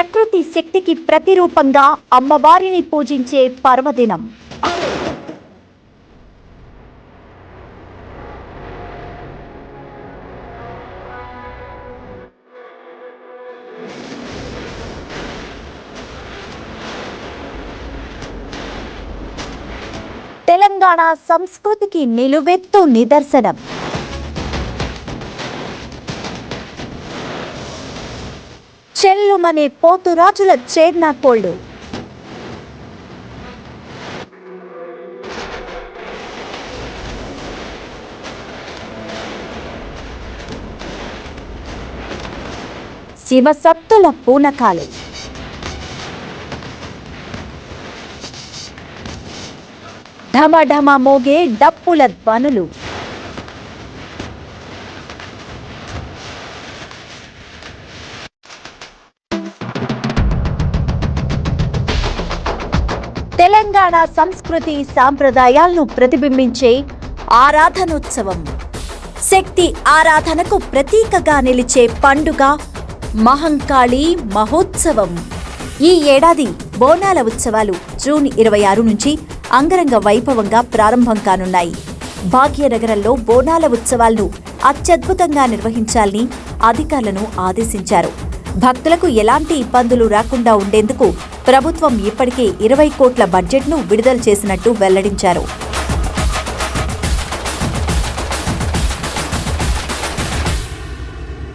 ప్రకృతి శక్తికి ప్రతిరూపంగా అమ్మవారిని పూజించే పర్వదినం. తెలంగాణ సంస్కృతికి నిలువెత్తు నిదర్శనం. చెల్లుమనే పోతురాజుల చేర్నాకోళ్లు, శివసత్తుల పూనకాలు, ఢమఢమ మోగే డప్పుల ధ్వనులు, తెలంగాణ సంస్కృతి సాంప్రదాయాలను ప్రతిబింబించే ఆరాధనోత్సవం. శక్తి ఆరాధనకు ప్రతీకగా నిలిచే పండుగ మహంకాళి మహోత్సవం. ఈ ఏడాది బోనాల ఉత్సవాలు జూన్ 26 నుంచి అంగరంగ వైభవంగా ప్రారంభం కానున్నాయి. భాగ్యనగరంలో బోనాల ఉత్సవాలను అత్యద్భుతంగా నిర్వహించాలని అధికారులను ఆదేశించారు. భక్తులకు ఎలాంటి ఇబ్బందులు రాకుండా ఉండేందుకు ప్రభుత్వం ఇప్పటికే 20 కోట్ల బడ్జెట్ను విడుదల చేసినట్టు వెల్లడించారు.